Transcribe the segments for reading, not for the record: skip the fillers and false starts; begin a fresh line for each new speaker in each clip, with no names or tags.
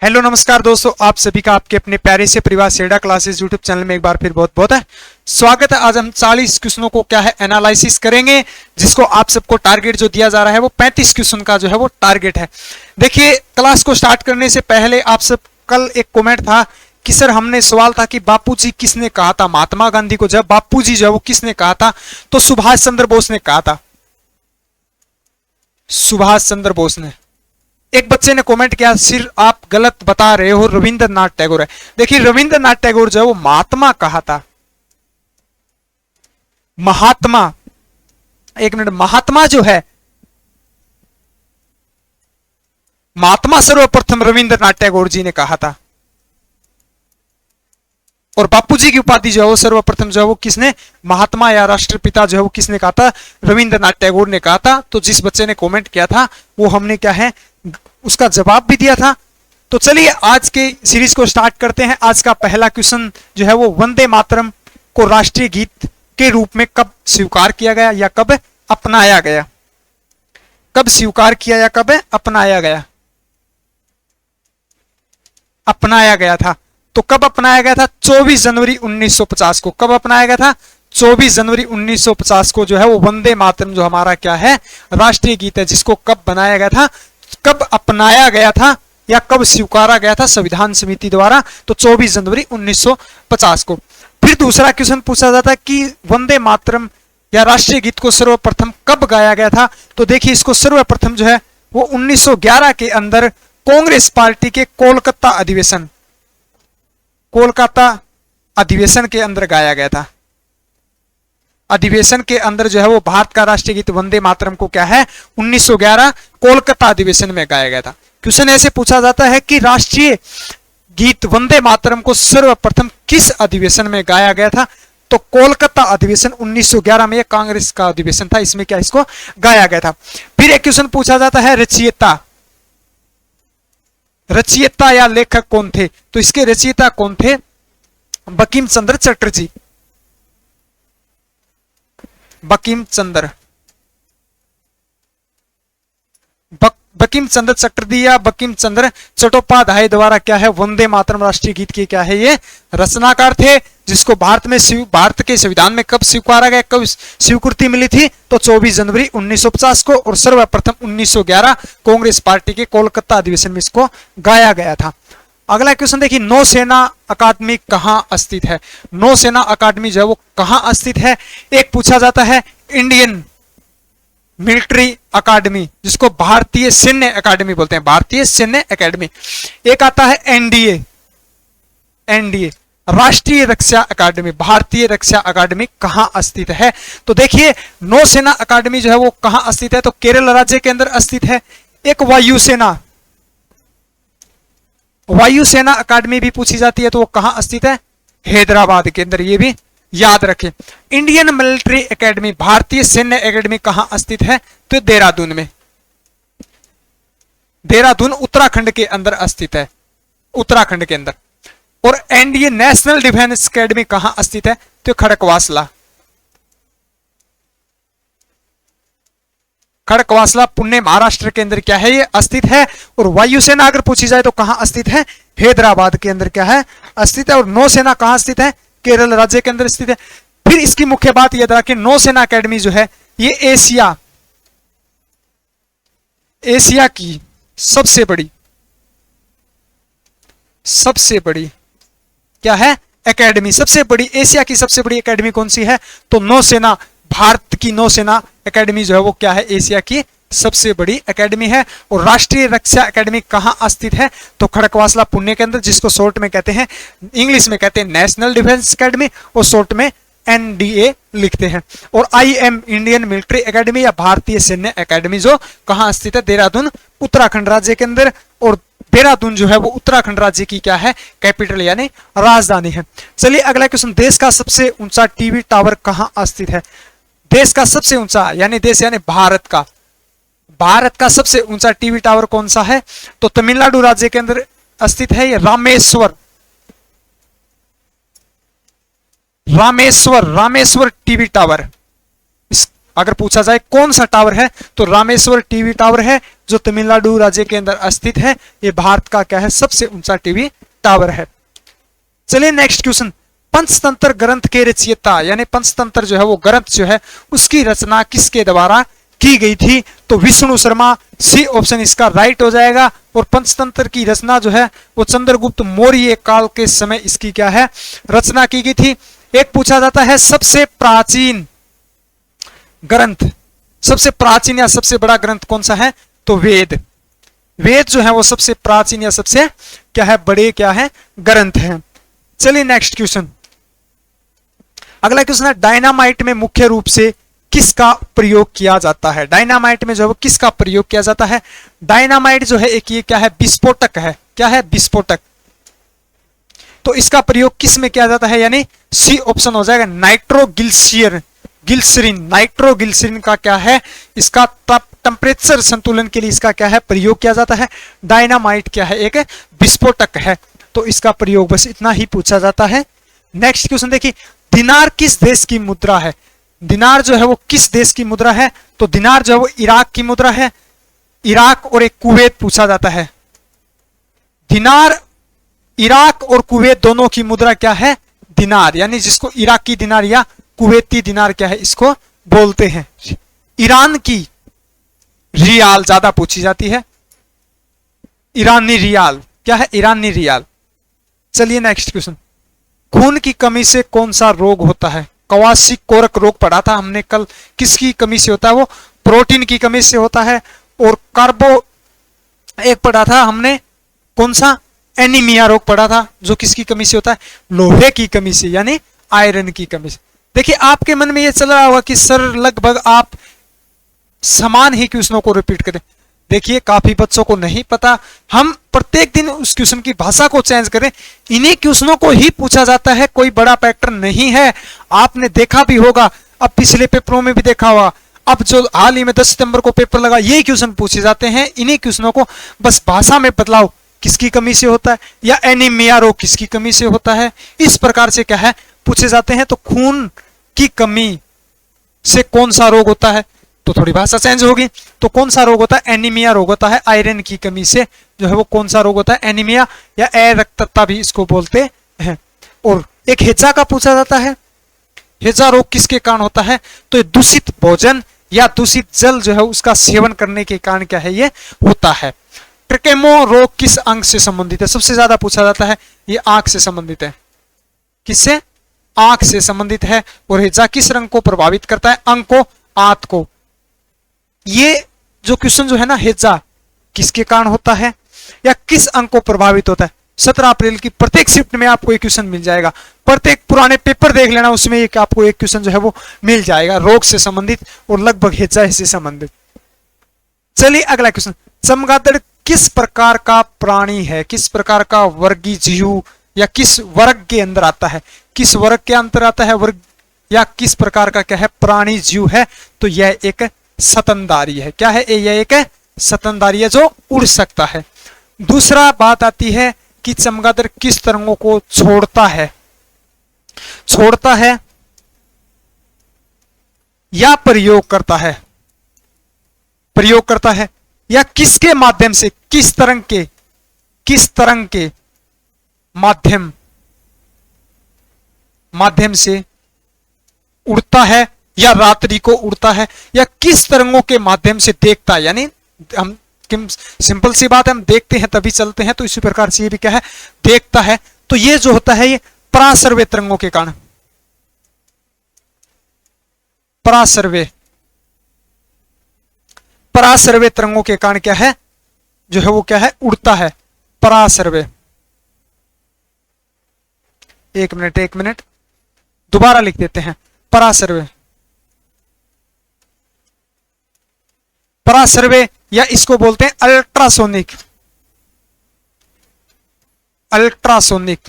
Hello नमस्कार दोस्तों, आप सभी का आपके अपने प्यारे से परिवार सेडा क्लासेस यूट्यूब चैनल में एक बार फिर बहुत बहुत है स्वागत है। आज हम 40 क्वेश्चनों को क्या है एनालिसिस करेंगे, जिसको आप सबको टारगेट जो दिया जा रहा है वो 35 क्वेश्चन का जो है वो टारगेट है। देखिए, क्लास को स्टार्ट करने से पहले आप सब कल एक कमेंट था कि सर हमने सवाल था कि बापूजी किसने कहा था महात्मा गांधी को, जब बापूजी जो है वो किसने कहा था, तो सुभाष चंद्र बोस ने कहा था। सुभाष चंद्र बोस ने। एक बच्चे ने कमेंट किया सिर आप गलत बता रहे हो, रविंद्रनाथ टैगोर है। देखिए, रविंद्रनाथ टैगोर जो है वो महात्मा कहा था। महात्मा, एक मिनट, महात्मा जो है, महात्मा सर्वप्रथम रविंद्रनाथ टैगोर जी ने कहा था, और बापूजी की उपाधि जो है वो सर्वप्रथम जो है वो किसने, महात्मा या राष्ट्रपिता जो है वो किसने कहा था, रविंद्रनाथ टैगोर ने कहा था। तो जिस बच्चे ने कमेंट किया था वो हमने क्या है उसका जवाब भी दिया था। तो चलिए आज के सीरीज को स्टार्ट करते हैं। आज का पहला क्वेश्चन जो है वो वंदे मातरम को राष्ट्रीय गीत के रूप में कब स्वीकार किया गया या कब अपनाया गया? कब स्वीकार किया या कब अपनाया गया? अपनाया गया था। तो कब अपनाया गया था? 24 जनवरी 1950 को। कब अपनाया गया था? 24 जनवरी 1950 को जो है वो वंदे मातरम जो हमारा क्या है राष्ट्रीय गीत है, जिसको कब बनाया गया था, कब अपनाया गया था या कब स्वीकारा गया था संविधान समिति द्वारा? तो 24 जनवरी 1950 को। फिर दूसरा क्वेश्चन पूछा जाता है कि वंदे मातरम या राष्ट्रीय गीत को सर्वप्रथम कब गाया गया था? तो देखिए, इसको सर्वप्रथम जो है वो 1911 के अंदर कांग्रेस पार्टी के कोलकाता अधिवेशन के अंदर गाया गया था। अधिवेशन के अंदर जो है वो भारत का राष्ट्रीय गीत वंदे मातरम को क्या है 1911 कोलकाता अधिवेशन में गाया गया था। क्वेश्चन ऐसे पूछा जाता है कि राष्ट्रीय गीत वंदे मातरम को सर्वप्रथम किस अधिवेशन में गाया गया था? तो कोलकाता अधिवेशन 1911 में, कांग्रेस का अधिवेशन था, इसमें क्या इसको गाया गया था। फिर एक क्वेश्चन पूछा जाता है रचयिता या लेखक कौन थे? तो इसके रचयिता कौन थे? बंकिम चंद्र चटर्जी। बंकिम चंद्र चटर्जी या बंकिम चंद्र चट्टोपाध्याय द्वारा क्या है वंदे मातरम राष्ट्रीय गीत के क्या है ये रचनाकार थे, जिसको भारत के संविधान में कब स्वीकारा गया, कब स्वीकृति मिली थी? तो 24 जनवरी 1950 को, और सर्वप्रथम 1911 कांग्रेस पार्टी के कोलकाता अधिवेशन में इसको गाया गया था। अगला क्वेश्चन देखिए, नौसेना अकादमी कहां स्थित है? नौसेना अकादमी जो है वो कहां स्थित है? एक पूछा जाता है इंडियन मिलिट्री अकादमी, जिसको भारतीय सैन्य अकादमी बोलते हैं, भारतीय सैन्य अकादमी। एक आता है एनडीए राष्ट्रीय रक्षा अकादमी। भारतीय रक्षा अकादमी कहां स्थित है? तो देखिए, नौसेना अकादमी जो है वो कहां स्थित है? तो केरल राज्य के अंदर स्थित है। एक वायुसेना अकादमी भी पूछी जाती है, तो वो कहां स्थित है? हैदराबाद के अंदर, ये भी याद रखें। इंडियन मिलिट्री एकेडमी, भारतीय सैन्य एकेडमी कहां स्थित है? तो देहरादून में। देहरादून उत्तराखंड के अंदर स्थित है, उत्तराखंड के अंदर। और एनडीए नेशनल डिफेंस एकेडमी कहां स्थित है? तो खड़कवासला पुणे महाराष्ट्र के अंदर क्या है ये स्थित है। और वायुसेना अगर पूछी जाए तो कहां स्थित है? हैदराबाद के अंदर क्या है स्थित है। और नौसेना कहां स्थित है? केरल राज्य के अंदर स्थित है। फिर इसकी मुख्य बात यह था कि नौसेना अकेडमी जो है ये एशिया की सबसे बड़ी क्या है एकेडमी, सबसे बड़ी एशिया की सबसे बड़ी एकेडमी कौन सी है? तो नौसेना, भारत की नौसेना एकेडमी जो है वो क्या है एशिया की सबसे बड़ी एकेडमी है। और राष्ट्रीय रक्षा एकेडमी कहां स्थित है? तो खड़कवासला पुणे के अंदर, जिसको शॉर्ट में कहते हैं, इंग्लिश में कहते हैं नेशनल डिफेंस एकेडमी, और शॉर्ट में एनडीए लिखते हैं। और आईएम इंडियन मिलिट्री एकेडमी या भारतीय सैन्य एकेडमी जो कहां स्थित है? देहरादून उत्तराखंड राज्य के अंदर। और देहरादून जो है वो उत्तराखंड राज्य की क्या है कैपिटल यानी राजधानी है। चलिए अगला क्वेश्चन, देश का सबसे ऊंचा टीवी टावर कहां स्थित है? देश का सबसे ऊंचा यानी देश यानी भारत का सबसे ऊंचा टीवी टावर कौन सा है? तो तमिलनाडु राज्य के अंदर स्थित है ये रामेश्वर टीवी टावर। अगर पूछा जाए कौन सा टावर है, तो रामेश्वर टीवी टावर है जो तमिलनाडु राज्य के अंदर स्थित है। ये भारत का क्या है, सबसे ऊंचा टीवी टावर है। चलिए नेक्स्ट क्वेश्चन, पंचतंत्र ग्रंथ के रचयिता यानी पंचतंत्र जो है वो ग्रंथ जो है उसकी रचना किसके द्वारा की गई थी, तो विष्णु शर्मा, सी ऑप्शन इसका राइट हो जाएगा। और पंचतंत्र की रचना जो है वो चंद्रगुप्त मौर्य काल के समय इसकी क्या है, रचना की गई थी। एक पूछा जाता है सबसे प्राचीन ग्रंथ, सबसे प्राचीन या सबसे बड़ा ग्रंथ कौन सा है, तो वेद। वेद जो है वो सबसे प्राचीन या सबसे क्या है, बड़े क्या है, ग्रंथ है। चलिए नेक्स्ट क्वेश्चन, अगला क्वेश्चन है डायनामाइट में मुख्य रूप से किसका प्रयोग किया जाता है। डायनामाइट में जो है वो किसका प्रयोग किया जाता है, डायनामाइट जो है एक ये क्या है, विस्फोटक है। क्या है, विस्फोटक। तो इसका प्रयोग किस में किया जाता है, यानी सी ऑप्शन हो जाएगा नाइट्रोग्लिसरीन। नाइट्रोग्लिसरीन का क्या है, इसका टेम्परेचर संतुलन के लिए इसका क्या है, प्रयोग किया जाता है। डायनामाइट क्या है, एक विस्फोटक है। तो इसका प्रयोग बस इतना ही पूछा जाता है। नेक्स्ट क्वेश्चन देखिए, दिनार किस देश की मुद्रा है। दिनार जो है वो किस देश की मुद्रा है, तो दिनार जो है वो इराक की मुद्रा है। इराक और एक कुवैत पूछा जाता है। दिनार, इराक और कुवैत दोनों की मुद्रा क्या है, दिनार, यानी जिसको इराकी दिनार या कुवैती दिनार क्या है, इसको बोलते हैं। ईरान की रियाल ज्यादा पूछी जाती है, ईरानी रियाल क्या है, ईरानी रियाल। चलिए नेक्स्ट क्वेश्चन, खून की कमी से कौन सा रोग होता है। कवासी कोरक रोग पढ़ा था हमने कल, किसकी कमी से होता है, वो प्रोटीन की कमी से होता है। और कार्बो एक पढ़ा था हमने, कौन सा, एनीमिया रोग पढ़ा था, जो किसकी कमी से होता है, लोहे की कमी से, यानी आयरन की कमी से। देखिए आपके मन में ये चल रहा होगा कि सर लगभग आप समान ही क्वेश्चनों को रिपीट करें। देखिए काफी बच्चों को नहीं पता, हम प्रत्येक दिन उस क्वेश्चन की भाषा को चेंज करें। इन्हीं क्वेश्चनों को ही पूछा जाता है, कोई बड़ा पैटर्न नहीं है। आपने देखा भी होगा, अब पिछले पेपरों में भी देखा होगा, अब जो हाल ही में 10 सितंबर को पेपर लगा, यही क्वेश्चन पूछे जाते हैं। इन्हीं क्वेश्चनों को बस भाषा में बदलाव, किसकी कमी से होता है, या एनीमिया रोग किसकी कमी से होता है, इस प्रकार से क्या है पूछे जाते हैं। तो खून की कमी से कौन सा रोग होता है, तो थोड़ी भाषा चेंज होगी। तो कौन सा रोग होता है, एनीमिया रोग होता है। आयरन की कमी से जो है वो कौन सा रोग होता है, एनीमिया या अरक्तता भी इसको बोलते हैं। और एक हेजा का पूछा जाता है, हेजा रोग किसके कारण होता है, तो दूषित भोजन या दूषित जल जो है उसका सेवन करने के कारण क्या है, ये होता है। ट्रिकेमो रोग किस अंग से संबंधित है, सबसे ज्यादा पूछा जाता है, ये आंख से संबंधित है। किससे, आंख से संबंधित है। और हेजा किस रंग को प्रभावित करता है, अंग को, आंत को। ये जो क्वेश्चन जो है ना, हेजा किसके कारण होता है या किस अंग को प्रभावित होता है, 17 अप्रैल की प्रत्येक शिफ्ट में आपको एक क्वेश्चन मिल जाएगा। प्रत्येक पुराने पेपर देख लेना, उसमें एक आपको एक क्वेश्चन जो है वो मिल जाएगा, रोग से संबंधित और लगभग हेजा से संबंधित। चलिए अगला क्वेश्चन, चमगादड़ किस प्रकार का प्राणी है, किस प्रकार का वर्गीय जीव या किस वर्ग के अंदर आता है, किस वर्ग के अंतर आता है, वर्ग या किस प्रकार का क्या है, प्राणी जीव है, तो यह एक स्तनधारी है। क्या है, यह एक स्तनधारी है जो उड़ सकता है। दूसरा बात आती है कि चमगादड़ किस तरंगों को छोड़ता है, छोड़ता है या प्रयोग करता है, प्रयोग करता है, या किसके माध्यम से, किस तरंग के माध्यम से उड़ता है, या रात्रि को उड़ता है, या किस तरंगों के माध्यम से देखता है। यानी हम सिंपल सी बात है, हम देखते हैं तभी चलते हैं, तो इसी प्रकार से ये भी क्या है, देखता है। तो ये जो होता है ये परासर्वे तरंगों के कारण, परासर्वे तरंगों के कारण क्या है, जो है वो क्या है, उड़ता है। परासर्वे, एक मिनट दोबारा लिख देते हैं, परासर्वे, परासर्वे या इसको बोलते हैं अल्ट्रासोनिक, अल्ट्रासोनिक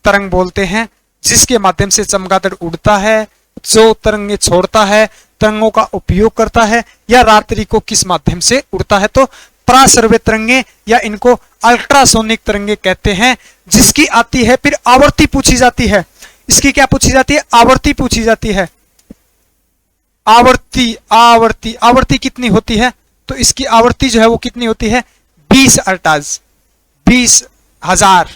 तरंग बोलते हैं, जिसके माध्यम से चमगादड़ उड़ता है, जो तरंगे छोड़ता है, तरंगों का उपयोग करता है, या रात्रि को किस माध्यम से उड़ता है, तो परासर्वे तरंगे या इनको अल्ट्रासोनिक तरंगे कहते हैं। जिसकी आती है फिर आवर्ती पूछी जाती है, इसकी क्या पूछी जाती है? आवर्ती पूछी जाती है। आवर्ती आवर्ती आवर्ती कितनी होती है? तो इसकी आवर्ती जो है वो कितनी होती है? 20 हर्ट्ज, 20,000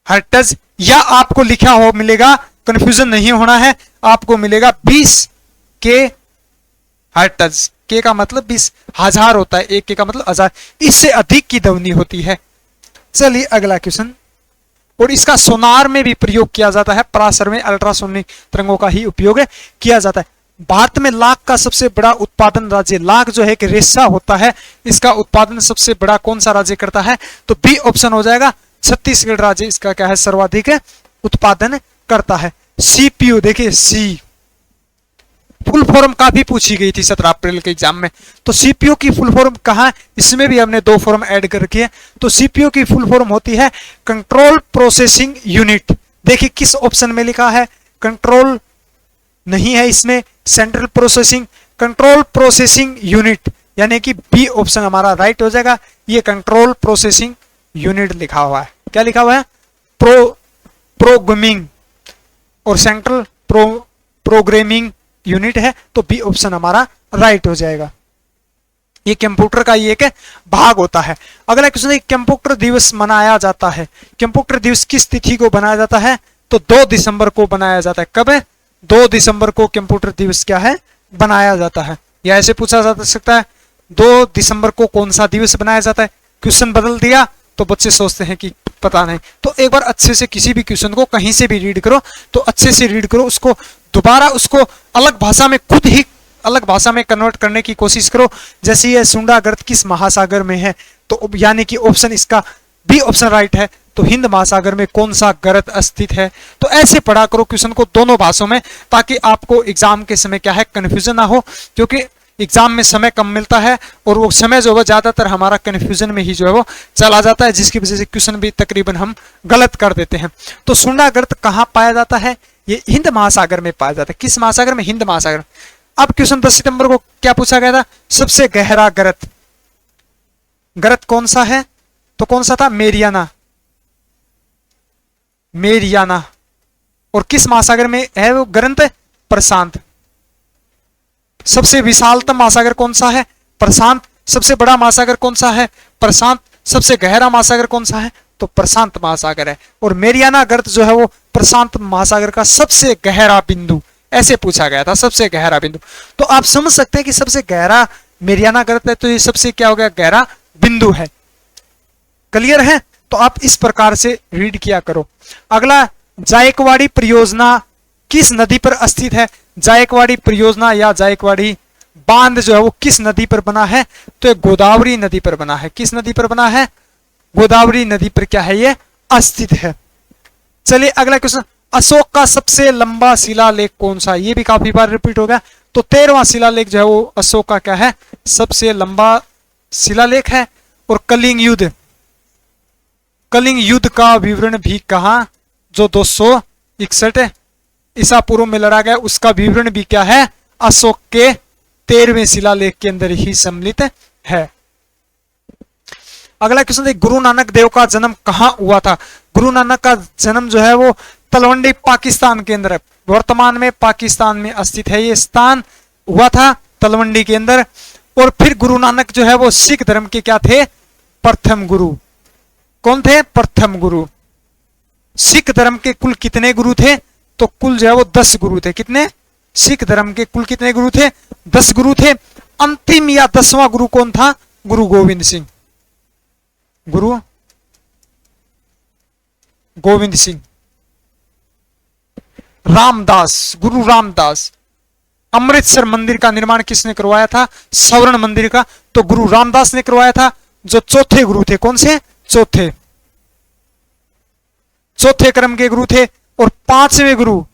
हर्ट्ज। या आपको लिखा हो मिलेगा, कंफ्यूजन नहीं होना है, आपको मिलेगा 20 के हर्ट्ज। के का मतलब 20,000 होता है, एक के का मतलब 1000, इससे अधिक की ध्वनि होती है। चलिए अगला क्वेश्चन। और इसका सोनार में भी प्रयोग किया जाता है, पराशर में अल्ट्रासोनिक तरंगों का ही उपयोग किया जाता है। भारत में लाख का सबसे बड़ा उत्पादन राज्य, लाख जो है कि रेशा होता है, इसका उत्पादन सबसे बड़ा कौन सा राज्य करता है? तो बी ऑप्शन हो जाएगा, छत्तीसगढ़ राज्य इसका क्या है? सर्वाधिक उत्पादन करता है। सीपीयू देखिए, सी फुल फॉर्म काफी पूछी गई थी 17 अप्रैल के एग्जाम में। तो सीपीयू की फुल फॉर्म कहां है? इसमें भी हमने 2 फॉर्म ऐड कर रखी है। तो सीपीयू की फुल फॉर्म होती है कंट्रोल प्रोसेसिंग यूनिट। देखिए किस ऑप्शन में लिखा है? कंट्रोल नहीं है इसमें, central processing, control processing unit, यानी कि बी ऑप्शन हमारा राइट हो जाएगा। ये कंट्रोल प्रोसेसिंग यूनिट लिखा हुआ है। क्या लिखा हुआ है? प्रोग्रामिंग और सेंट्रल प्रोग्रामिंग यूनिट है, तो बी ऑप्शन हमारा राइट हो जाएगा। ये कंप्यूटर का ये एक भाग होता है। अगला क्वेश्चन है, कंप्यूटर दिवस मनाया जाता है। कंप्यूटर दिवस किस तिथि को बनाया जाता है? तो 2 दिसंबर को बनाया जाता है। कब है? 2 दिसंबर को कंप्यूटर दिवस क्या है? बनाया जाता है। या ऐसे पूछा जा सकता है 2 दिसंबर को कौन सा दिवस बनाया जाता है? क्वेश्चन बदल दिया तो बच्चे सोचते हैं कि पता नहीं। तो एक बार अच्छे से किसी भी क्वेश्चन को कहीं से भी रीड करो, तो अच्छे से रीड करो, उसको दोबारा उसको अलग भाषा में, खुद ही अलग भाषा में कन्वर्ट करने की कोशिश करो। जैसे ये सुंडा गर्त किस महासागर में है? तो यानी कि ऑप्शन इसका बी ऑप्शन राइट है। तो हिंद महासागर में कौन सा गर्त स्थित है? तो ऐसे पढ़ा करो क्वेश्चन को दोनों भाषाओं में, ताकि आपको एग्जाम के समय क्या है? कंफ्यूजन ना हो, क्योंकि एग्जाम में समय कम मिलता है और वो समय जो है ज्यादातर हमारा कंफ्यूजन में ही जो है वो चला जाता है, जिसकी वजह से क्वेश्चन भी तकरीबन हम गलत कर देते हैं। तो सुंडा गर्त कहां पाया जाता है? ये हिंद महासागर में पाया जाता है। किस महासागर में? हिंद महासागर। अब क्वेश्चन 10 सितंबर को क्या पूछा गया था? सबसे गहरा गर्त, गर्त कौन सा है? तो कौन सा था? Mariana, Mariana. और किस महासागर में है वो गर्त? प्रशांत। सबसे विशालतम महासागर कौन सा है? प्रशांत। सबसे बड़ा महासागर कौन सा है? प्रशांत। सबसे गहरा महासागर कौन सा है? तो प्रशांत महासागर है। और मेरियाना गर्त जो है वो प्रशांत महासागर का सबसे गहरा बिंदु, ऐसे पूछा गया था, सबसे गहरा बिंदु। तो आप समझ सकते हैं कि सबसे गहरा मेरियाना गर्त है, तो ये सबसे क्या हो गया? गहरा बिंदु है। क्लियर है? तो आप इस प्रकार से रीड किया करो। अगला, जायकवाड़ी परियोजना किस नदी पर स्थित है? जायकवाड़ी परियोजना या जायकवाड़ी बांध जो है वो किस नदी पर बना है? तो ये गोदावरी नदी पर बना है। किस नदी पर बना है? गोदावरी नदी पर क्या है? ये स्थित है। चलिए अगला क्वेश्चन, अशोक का सबसे लंबा शिलालेख कौन सा? ये भी काफी बार रिपीट हो गया। तो 13वां शिलालेख जो है वो अशोक का क्या है? सबसे लंबा शिलालेख है। और कलिंग युद्ध, कलिंग युद्ध का विवरण भी कहा? जो 261 ईसा पूर्व में लड़ा गया, उसका विवरण भी क्या है? अशोक के 13वें शिलालेख के अंदर ही सम्मिलित है। अगला क्वेश्चन है, गुरु नानक देव का जन्म कहां हुआ था? गुरु नानक का जन्म जो है वो तलवंडी पाकिस्तान के अंदर है। वर्तमान में पाकिस्तान में स्थित है ये स्थान, हुआ था तलवंडी के अंदर। और फिर गुरु नानक जो है वो सिख धर्म के क्या थे? प्रथम गुरु। कौन थे? प्रथम गुरु। सिख धर्म के कुल कितने गुरु थे? तो कुल जो है वो 10 गुरु थे। कितने? सिख धर्म के कुल कितने गुरु थे? 10 गुरु थे। अंतिम या 10वां गुरु कौन था? गुरु गोविंद सिंह। गुरु गोविंद सिंह। रामदास, गुरु रामदास। अमृतसर मंदिर का निर्माण किसने करवाया था? स्वर्ण मंदिर का तो गुरु रामदास ने करवाया था, जो चौथे गुरु थे। कौन से? चौथे क्रम के गुरु थे। और पांचवें गुरु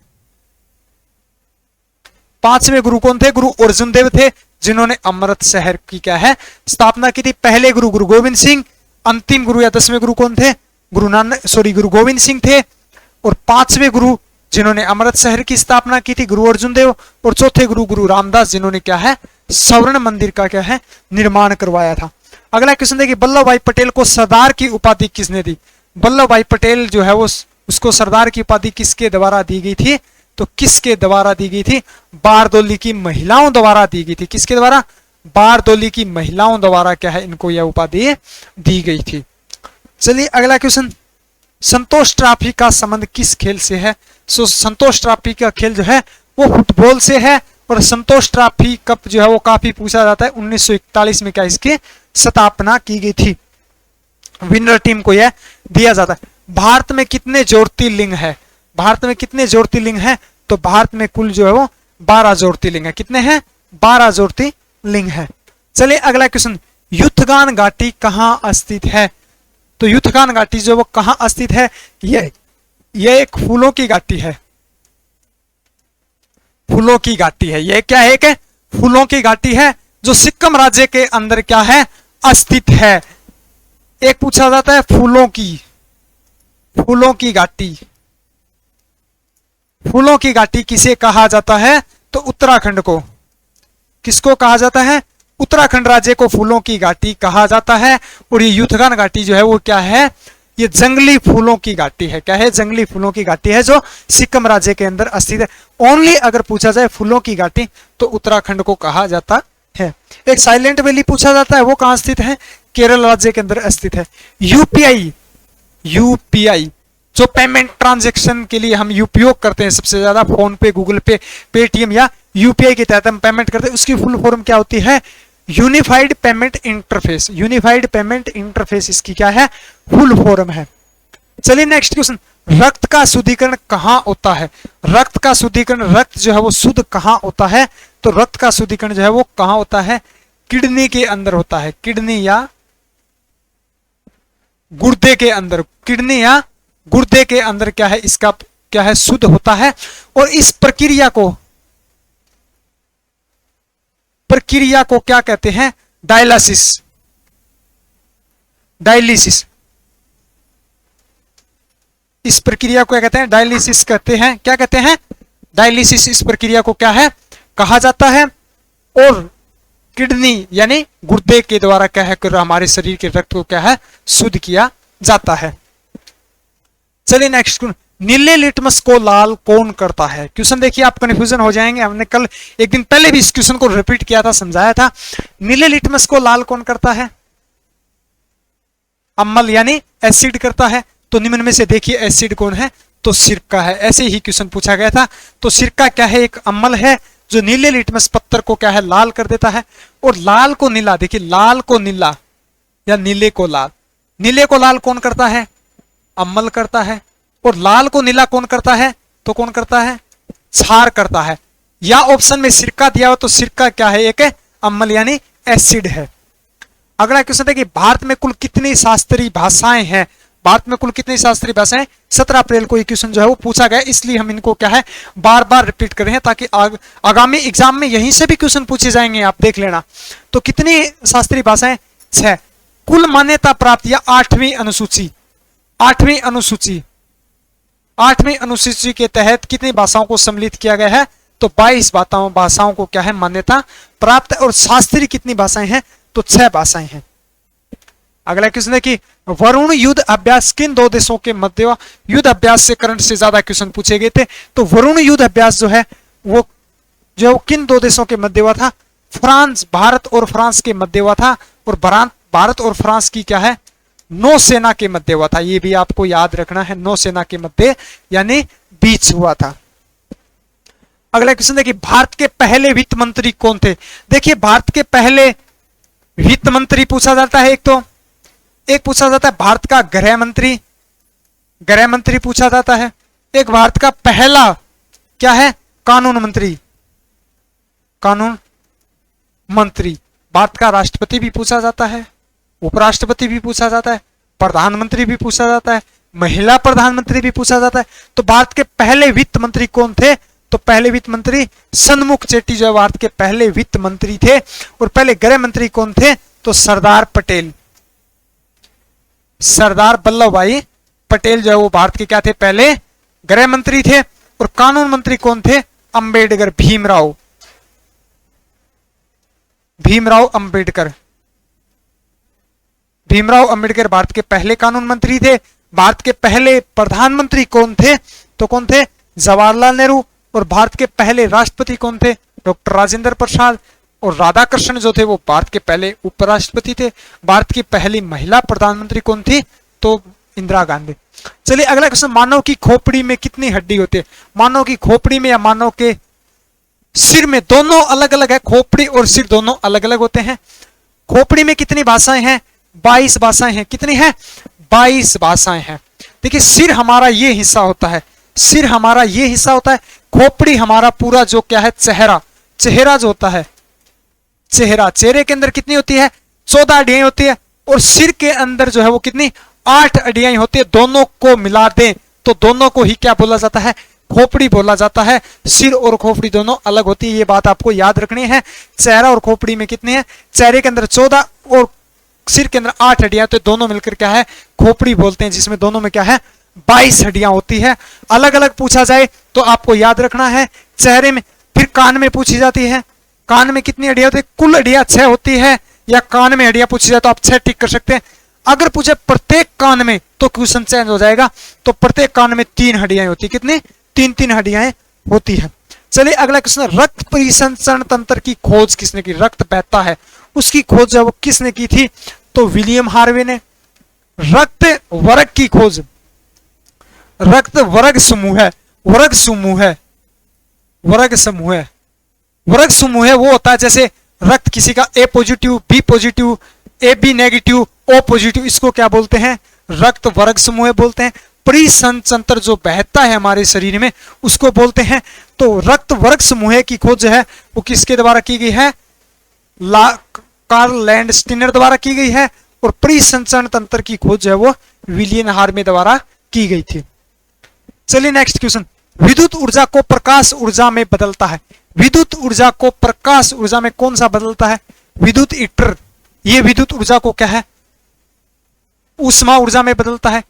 कौन थे? गुरु अर्जुन देव थे, जिन्होंने अमृतसर की क्या है? स्थापना की थी। पहले गुरु गुरु गोविंद सिंह, अंतिम गुरु या 10वें गुरु कौन थे? गुरु गोविंद सिंह थे। और 5वें गुरु जिन्होंने अमृतसर की स्थापना की थी, गुरु अर्जुन देव। और चौथे गुरु गुरु रामदास, जिन्होंने क्या है? स्वर्ण मंदिर का क्या है? निर्माण करवाया था। अगला क्वेश्चन देखिए, वल्लभ भाई पटेल को सरदार की उपाधि किसने दी? वल्लभ भाई पटेल जो है वो उसको सरदार की उपाधि किसके द्वारा दी गई थी? तो किसके द्वारा दी गई थी? बारदोली की महिलाओं द्वारा दी गई थी। किसके द्वारा? बारदोली की महिलाओं द्वारा क्या है इनको यह उपाधि दी गई थी। चलिए अगला क्वेश्चन, संतोष ट्रॉफी का संबंध किस खेल से है? सो संतोष ट्रॉफी का खेल जो है वो फुटबॉल से है, और संतोष ट्रॉफी कप जो है वो काफी पूछा जाता है। 1941 में क्या इसकी स्थापना की गई थी। विनर टीम को यह दिया जाता है। भारत में कितने ज्योतिर्लिंग है? भारत में कितने ज्योतिर्लिंग है? तो भारत में कुल जो है वो 12 ज्योतिर्लिंग है। कितने हैं? 12 ज्योतिर्लिंग है। चलिए अगला क्वेश्चन, युद्धगान घाटी कहाँ स्थित है? तो युद्धगान घाटी जो वो कहाँ स्थित है? यह एक फूलों की घाटी है। फूलों की घाटी है। यह क्या है? एक फूलों की घाटी है जो सिक्किम राज्य के अंदर क्या है? स्थित है। एक पूछा जाता है फूलों की घाटी। फूलों की घाटी किसे कहा जाता है? तो उत्तराखंड को। किसको कहा जाता है? उत्तराखंड राज्य को फूलों की घाटी कहा जाता है। और ये युद्धगान घाटी जो है वो क्या है? ये जंगली फूलों की घाटी है। क्या है? जंगली फूलों की घाटी है जो सिक्किम राज्य के अंदर स्थित है। ओनली अगर पूछा जाए फूलों की घाटी तो उत्तराखंड को कहा जाता है। एक साइलेंट वैली पूछा जाता है, वो कहां स्थित है? केरल राज्य के अंदर स्थित है। यूपीआई जो पेमेंट ट्रांजैक्शन के लिए हम उपयोग करते हैं सबसे ज्यादा, फोन पे, गूगल पे, पेटीएम या यूपीआई के तहत हम पेमेंट करते हैं, उसकी फुल फॉर्म क्या होती है? Unified payment interface. Unified payment interface इसकी क्या है? फुल फॉर्म है। चलिए नेक्स्ट क्वेश्चन, रक्त का शुद्धिकरण कहाँ होता है? रक्त का शुद्धिकरण, रक्त जो है वो शुद्ध कहाँ होता है? तो रक्त का शुद्धिकरण जो है वो कहाँ होता है? किडनी के अंदर होता है। किडनी या गुर्दे के अंदर। किडनी या गुर्दे के अंदर क्या है? इसका क्या है? शुद्ध होता है। और इस प्रक्रिया को क्या कहते हैं? डायलिसिस। डायलिसिस इस प्रक्रिया को क्या कहते हैं? डायलिसिस कहते हैं। क्या कहते हैं? डायलिसिस इस प्रक्रिया को क्या है? कहा जाता है। और किडनी यानी गुर्दे के द्वारा क्या है? हमारे शरीर के रक्त को क्या है? शुद्ध किया जाता है। चलिए नेक्स्ट, नीले लिटमस को लाल कौन करता है? क्वेश्चन देखिए आप कंफ्यूजन हो जाएंगे। हमने कल एक दिन पहले भी इस क्वेश्चन को रिपीट किया था, समझाया था। नीले लिटमस को लाल कौन करता है? अम्ल यानी एसिड करता है। तो निम्न में से देखिए एसिड कौन है? तो सिरका है। ऐसे ही क्वेश्चन पूछा गया था। तो सिरका क्या है? एक अम्ल है जो नीले लिटमस पत्थर को क्या है? लाल कर देता है। और लाल को नीला, देखिए लाल को नीला या नीले को लाल। नीले को लाल कौन करता है? अम्ल करता है। और लाल को नीला कौन करता है? तो कौन करता है? क्षार करता है। या ऑप्शन में सिरका दिया हो तो सिरका क्या है? एक अम्ल यानी एसिड है। अगला क्वेश्चन देखिए, भारत में कुल कितनी शास्त्रीय भाषाएं हैं? भारत में कुल कितनी शास्त्रीय भाषाएं? 17 अप्रैल को ये क्वेश्चन जो है वो पूछा गया, इसलिए हम इनको क्या है बार बार रिपीट कर रहे हैं, ताकि आगामी एग्जाम में यहीं से भी क्वेश्चन पूछे जाएंगे, आप देख लेना। तो कितनी शास्त्रीय भाषाएं? 6। कुल मान्यता प्राप्त या 8वीं अनुसूची, 8वीं अनुसूची के तहत कितनी भाषाओं को सम्मिलित किया गया है? तो 22 भाषाओं को क्या है? मान्यता प्राप्त है। और शास्त्रीय कितनी भाषाएं हैं? तो 6 भाषाएं हैं। अगला क्वेश्चन है कि वरुण युद्ध अभ्यास किन 2 देशों के मध्य हुआ? युद्ध अभ्यास से करंट से ज्यादा क्वेश्चन पूछे गए थे। तो वरुण युद्ध अभ्यास जो है वो किन 2 देशों के मध्य हुआ था? फ्रांस, भारत और फ्रांस के मध्य हुआ था। और भारत और फ्रांस की क्या है? नौसेना के मध्य हुआ था। ये भी आपको याद रखना है, नौसेना के मध्य यानी बीच हुआ था। अगला क्वेश्चन देखिए, भारत के पहले वित्त मंत्री कौन थे? देखिए भारत के पहले वित्त मंत्री पूछा जाता है। एक पूछा जाता है भारत का गृह मंत्री पूछा जाता है। एक भारत का पहला क्या है? कानून मंत्री। भारत का राष्ट्रपति भी पूछा जाता है, उपराष्ट्रपति भी पूछा जाता है, प्रधानमंत्री भी पूछा जाता है, महिला प्रधानमंत्री भी पूछा जाता है। तो भारत के पहले वित्त मंत्री कौन थे? तो पहले वित्त मंत्री सन्मुख चेट्टी जो भारत के पहले वित्त मंत्री थे। और पहले गृह मंत्री कौन थे? तो सरदार वल्लभ भाई पटेल जो है वो भारत के क्या थे? पहले गृह मंत्री थे। और कानून मंत्री कौन थे? अंबेडकर, भीमराव अंबेडकर भारत के पहले कानून मंत्री थे। भारत के पहले प्रधानमंत्री कौन थे? तो कौन थे? जवाहरलाल नेहरू। और भारत के पहले राष्ट्रपति कौन थे? डॉक्टर राजेंद्र प्रसाद। और राधाकृष्णन जो थे वो भारत के पहले उपराष्ट्रपति थे। भारत की पहली महिला प्रधानमंत्री कौन थी? तो इंदिरा गांधी। चलिए अगला क्वेश्चन, मानव की खोपड़ी में कितनी हड्डी होती है? मानव की खोपड़ी में या मानव के सिर में, दोनों अलग अलग है, खोपड़ी और सिर दोनों अलग अलग होते हैं। खोपड़ी में कितनी भाषाएं हैं? 22 भाषाएं हैं। कितनी है? 22 भाषाएं हैं। देखिए सिर हमारा ये हिस्सा होता है, सिर हमारा ये हिस्सा होता है। खोपड़ी हमारा पूरा जो क्या है, चेहरा, चेहरा जो होता है, चेहरा, चेहरे के अंदर कितनी होती है? 14 हड्डियां होती है। और सिर के अंदर जो है वो कितनी? 8 हड्डियां होती है। दोनों को मिला दें तो दोनों को ही क्या बोला जाता है? खोपड़ी बोला जाता है। सिर और खोपड़ी दोनों अलग होती है, ये बात आपको याद रखनी है। चेहरा और खोपड़ी में कितनी है? चेहरे के अंदर 14 और सिर के अंदर 8 हड्डियां, तो दोनों मिलकर क्या है? खोपड़ी बोलते हैं, जिसमें दोनों में क्या है? 22 हड्डियां होती है। अलग अलग पूछा जाए तो आपको याद रखना है चेहरे में। फिर कान में पूछी जाती है, कान में कितनी हड्डियां होती है? कुल हड्डियां 6 होती है, या कान में हड्डियां पूछी जाए तो आप 6 टिक कर सकते हैं। अगर पूछे प्रत्येक कान में तो क्वेश्चन चेंज हो जाएगा। तो प्रत्येक कान में 3 हड्डियां होती है। कितनी? 3 हड्डियां होती है। चलिए अगला क्वेश्चन, रक्त परिसंचरण तंत्र की खोज किसने की? रक्त बहता है, उसकी खोज है वो किसने की थी? तो विलियम हार्वे ने। रक्त वर्ग की खोज, रक्त वर्ग समूह है, वर्ग समूह है, वर्ग समूह है, वर्ग समूह है वो होता है जैसे रक्त किसी का A positive, B positive, A B negative, O positive, इसको क्या बोलते हैं? रक्त वर्ग समूह बोलते हैं। परिसंचरण जो बहता है हमारे शरीर में उसको बोलते हैं। तो रक्त वर्ग समूह की खोज है वो किसके द्वारा की गई है? कार्ल लैंडस्टीनर द्वारा की गई है। और परिसंचरण तंत्र की खोज है वो विलियम हार्वे द्वारा की गई थी। चलिए नेक्स्ट क्वेश्चन, विद्युत ऊर्जा को प्रकाश ऊर्जा में बदलता है। विद्युत ऊर्जा को प्रकाश ऊर्जा में कौन सा बदलता है? विद्युत हीटर, ये विद्युत ऊर्जा को क्या है? ऊष्मा ऊर्जा में बदलता है।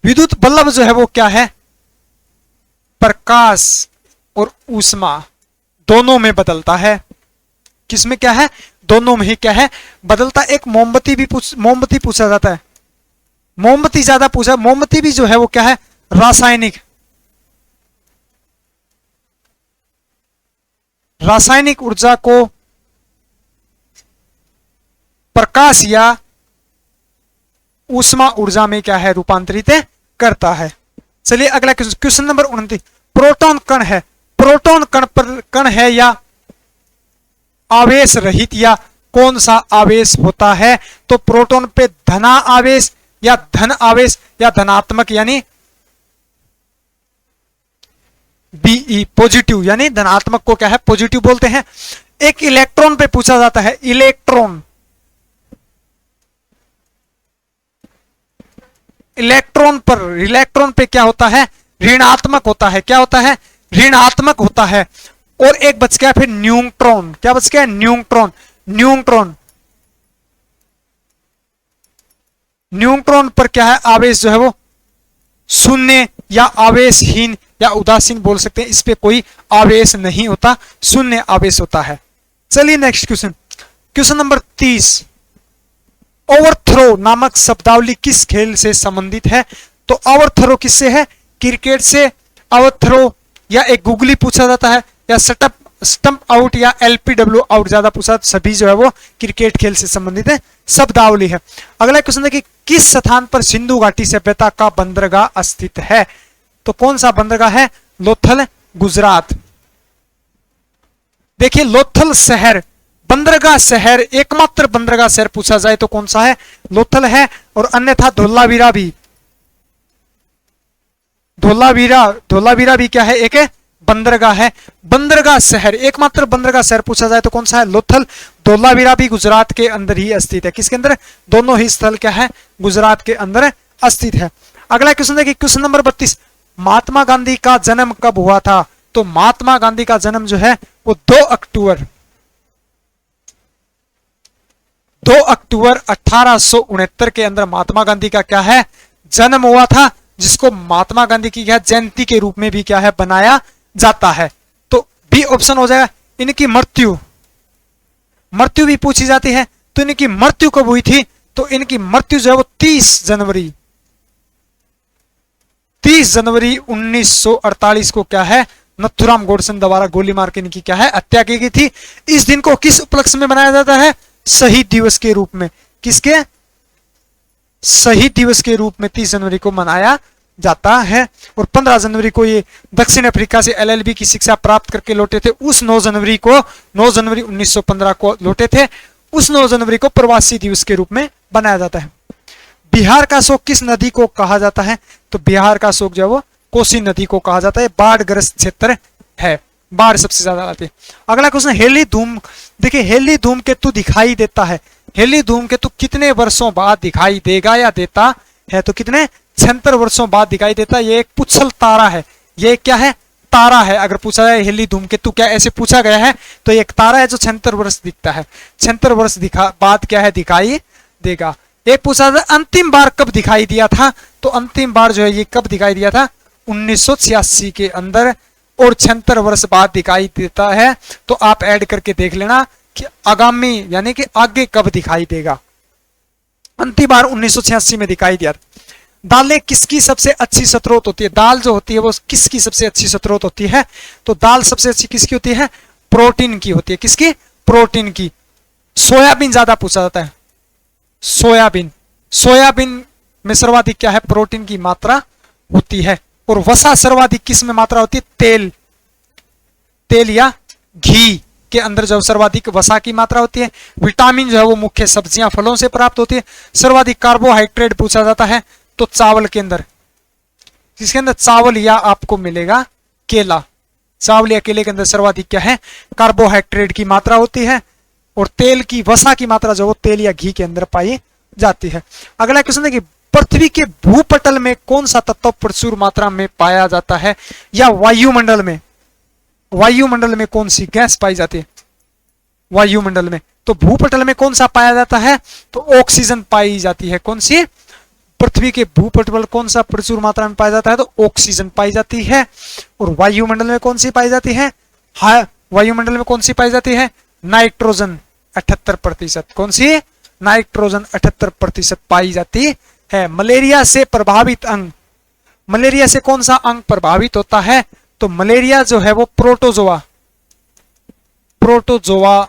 विद्युत बल्ब जो है वो क्या है? प्रकाश और ऊष्मा दोनों में बदलता है। किसमें क्या है? दोनों में ही क्या है? बदलता। एक मोमबत्ती भी मोमबत्ती पूछा जाता है, मोमबत्ती ज्यादा पूछा। मोमबत्ती भी जो है वो क्या है? रासायनिक, रासायनिक ऊर्जा को प्रकाश या ऊष्मा ऊर्जा में क्या है? रूपांतरित करता है। चलिए अगला क्वेश्चन नंबर 29, प्रोटॉन कण है, प्रोटॉन कण है या आवेश रहित, या कौन सा आवेश होता है? तो प्रोटॉन पे धना आवेश या धन आवेश या धनात्मक यानी बीई पॉजिटिव, यानी धनात्मक को क्या है? पॉजिटिव बोलते हैं। एक इलेक्ट्रॉन पे पूछा जाता है, इलेक्ट्रॉन, इलेक्ट्रॉन पे क्या होता है? ऋणात्मक होता है। क्या होता है? ऋणात्मक होता है। और एक बच गया फिर न्यूट्रॉन। क्या बच गया? न्यूट्रॉन। न्यूट्रॉन, न्यूट्रॉन पर क्या है? आवेश जो है वो शून्य या आवेशहीन या उदासीन बोल सकते हैं। इस पे कोई आवेश नहीं होता, शून्य आवेश होता है। चलिए next question, question number 30, overthrow नामक शब्दावली किस खेल से संबंधित है? तो ओवरथ्रो किससे है? क्रिकेट से। ओवरथ्रो या एक गुगली पूछा जाता है, या स्टंप आउट या एलपीडब्ल्यू आउट ज्यादा पूछा, सभी जो है वो क्रिकेट खेल से संबंधित है, शब्दावली है। अगला क्वेश्चन है कि किस स्थान पर सिंधु घाटी सभ्यता का बंदरगाह स्थित है? तो कौन सा बंदरगाह है? लोथल, गुजरात। देखिए लोथल शहर, बंदरगाह शहर, एकमात्र बंदरगाह शहर पूछा जाए तो कौन सा है? लोथल है। और अन्यथा धोलावीरा भी, धोलावीरा भी क्या है? एक बंदरगाह है। बंदरगाह शहर, एकमात्र बंदरगाह शहर पूछा जाए तो कौन सा है? लोथल। धोलावीरा भी गुजरात के अंदर ही स्थित है। किसके अंदर? दोनों ही स्थल क्या है? गुजरात के अंदर स्थित है। अगला क्वेश्चन है कि क्वेश्चन नंबर 32, महात्मा गांधी का जन्म कब हुआ था? तो महात्मा गांधी का जन्म जो है वो 2 अक्टूबर 1869 के अंदर महात्मा गांधी का क्या है? जन्म हुआ था, जिसको महात्मा गांधी की क्या जयंती के रूप में भी क्या है? बनाया जाता है। तो बी ऑप्शन हो जाएगा। इनकी मृत्यु, मृत्यु भी पूछी जाती है, तो इनकी मृत्यु कब हुई थी? तो इनकी मृत्यु जो है वो 30 जनवरी 30 जनवरी 1948 को क्या है, नथुराम गोडसे द्वारा गोली मार के इनकी क्या है, हत्या की गई थी। इस दिन को किस उपलक्ष्य में मनाया जाता है, शहीद दिवस के रूप में। किसके, शहीद दिवस के रूप में 30 जनवरी को मनाया जाता है। और 15 जनवरी को ये दक्षिण अफ्रीका से LLB की शिक्षा प्राप्त करके लौटे थे। उस 9 जनवरी 1915 को लौटे थे। उस 9 जनवरी को प्रवासी दिवस के रूप में बनाया जाता है। बिहार का शोक किस नदी को कहा जाता है, तो बिहार का शोक जो है वो कोसी नदी को कहा जाता है। बाढ़ग्रस्त क्षेत्र है, बाढ़ सबसे ज्यादा आती है। अगला क्वेश्चन, हेली धूम, देखिए हेली धूमकेतु दिखाई देता है। हेली धूमकेतु कितने वर्षों बाद दिखाई देगा या देता है, तो कितने, 76 वर्षों बाद दिखाई देता है। ये एक पुच्छल तारा है, ये क्या है, तारा है। अगर पूछा जाए हेली धूमकेतु क्या, ऐसे पूछा गया है, तो ये एक तारा है जो 76 वर्ष दिखता है। 76 वर्ष बाद क्या है, दिखाई देगा। एक पूछा था अंतिम बार कब दिखाई दिया था, तो अंतिम बार जो है ये कब दिखाई दिया था, 1986 के अंदर, और 76 वर्ष बाद दिखाई देता है। तो आप ऐड करके देख लेना कि आगामी यानी कि आगे कब दिखाई देगा। अंतिम बार 1986 में दिखाई दिया। दालें किसकी सबसे अच्छी स्रोत होती है, दाल जो होती है वो किसकी सबसे अच्छी स्रोत होती है, तो दाल सबसे अच्छी किसकी होती है, प्रोटीन की होती है। किसकी, प्रोटीन की। सोयाबीन ज्यादा पूछा जाता है, सोयाबीन, सोयाबीन में सर्वाधिक क्या है, प्रोटीन की मात्रा होती है। और वसा सर्वाधिक किस में मात्रा होती है, तेल, तेल या घी के अंदर जो सर्वाधिक वसा की मात्रा होती है। विटामिन जो है वो मुख्य सब्जियां फलों से प्राप्त होती है। सर्वाधिक कार्बोहाइड्रेट पूछा जाता है, तो चावल के अंदर, जिसके अंदर चावल या आपको मिलेगा केला, चावल या केले के अंदर सर्वाधिक क्या है, कार्बोहाइड्रेट की मात्रा होती है। और तेल की वसा की मात्रा जो वो तेल या घी के अंदर पाई जाती है। अगला क्वेश्चन है कि पृथ्वी के भूपटल में कौन सा तत्व प्रचुर मात्रा में पाया जाता है, या वायुमंडल में, वायुमंडल में कौन सी गैस पाई जाती है, वायुमंडल में, तो भूपटल में कौन सा पाया जाता है, तो ऑक्सीजन पाई जाती है। कौन सी, पृथ्वी के भूपटल पर कौन सा प्रचुर मात्रा में पाया जाता है, तो ऑक्सीजन पाई जाती है। और वायुमंडल में कौन सी पाई जाती है, वायुमंडल में कौन सी पाई जाती है, नाइट्रोजन 78%। कौन सी, नाइट्रोजन 78% पाई जाती है। मलेरिया से प्रभावित अंग, मलेरिया से कौन सा अंग प्रभावित होता है, तो मलेरिया जो है वो प्रोटोजोआ, प्रोटोजोआ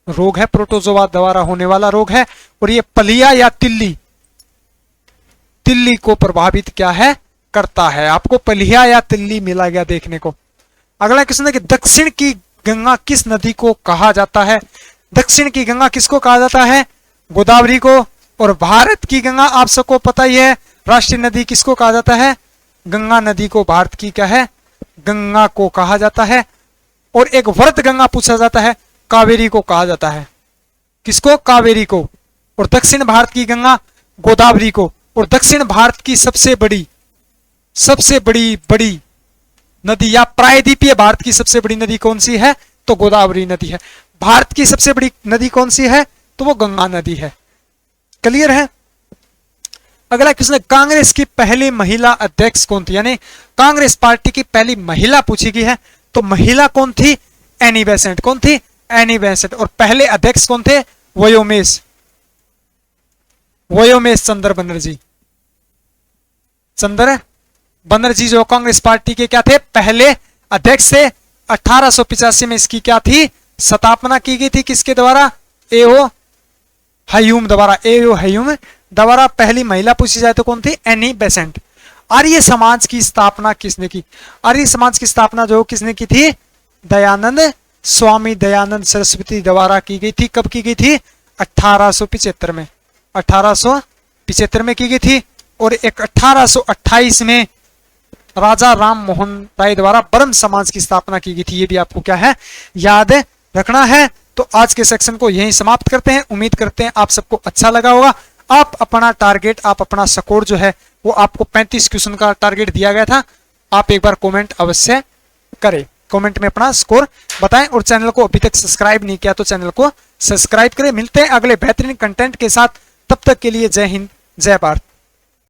रोग है, प्रोटोजोआ द्वारा होने वाला रोग है। और ये पलिया या तिल्ली, तिल्ली को प्रभावित क्या है, करता है। आपको पलिया या तिल्ली मिला गया देखने को। अगला क्वेश्चन है कि दक्षिण की गंगा किस नदी को कहा जाता है, दक्षिण की गंगा किसको कहा जाता है, गोदावरी को। और भारत की गंगा आप सबको पता ही है, राष्ट्रीय नदी किसको कहा जाता है, गंगा नदी को भारत की क्या है, गंगा को कहा जाता है। और एक वर्त गंगा पूछा जाता है, कावेरी को कहा जाता है। किसको, कावेरी को। और दक्षिण भारत की गंगा गोदावरी को। और दक्षिण भारत की सबसे बड़ी नदी या प्रायद्वीपीय भारत की सबसे बड़ी नदी कौन सी है, तो गोदावरी नदी है। भारत की सबसे बड़ी नदी कौन सी है, तो वो गंगा नदी है। क्लियर है। अगला क्वेश्चन, कांग्रेस की पहली महिला अध्यक्ष कौन थी, यानी कांग्रेस पार्टी की पहली महिला पूछी गई है, तो महिला कौन थी, एनी बेसेंट। कौन थी, एनी बेसेंट। और पहले अध्यक्ष कौन थे, वयोमेश चंद्र बनर्जी, चंद्र बनर्जी जो कांग्रेस पार्टी के क्या थे, पहले अध्यक्ष थे। 1885 में इसकी क्या थी, स्थापना की गई थी, किसके द्वारा, एओ हयूम द्वारा, एओ हयूम द्वारा। पहली महिला पूछी जाए तो कौन थी, एनी बेसेंट। आर्य समाज की स्थापना किसने की, आर्य समाज की स्थापना जो किसने की थी, दयानंद, स्वामी दयानंद सरस्वती द्वारा की गई थी। कब की गई थी, 1875 में, 1875 में की गई थी। और एक 1828 में राजा राम मोहन राय द्वारा ब्रह्म समाज की स्थापना की गई थी। ये भी आपको क्या है, याद रखना है। तो आज के सेक्शन को यहीं समाप्त करते हैं। उम्मीद करते हैं आप सबको अच्छा लगा होगा। आप अपना टारगेट, आप अपना स्कोर जो है वो आपको 35 क्वेश्चन का टारगेट दिया गया था। आप एक बार कमेंट अवश्य करें, कमेंट में अपना स्कोर बताएं। और चैनल को अभी तक सब्सक्राइब नहीं किया तो चैनल को सब्सक्राइब करें। मिलते हैं अगले बेहतरीन कंटेंट के साथ, तब तक के लिए जय हिंद, जय भारत।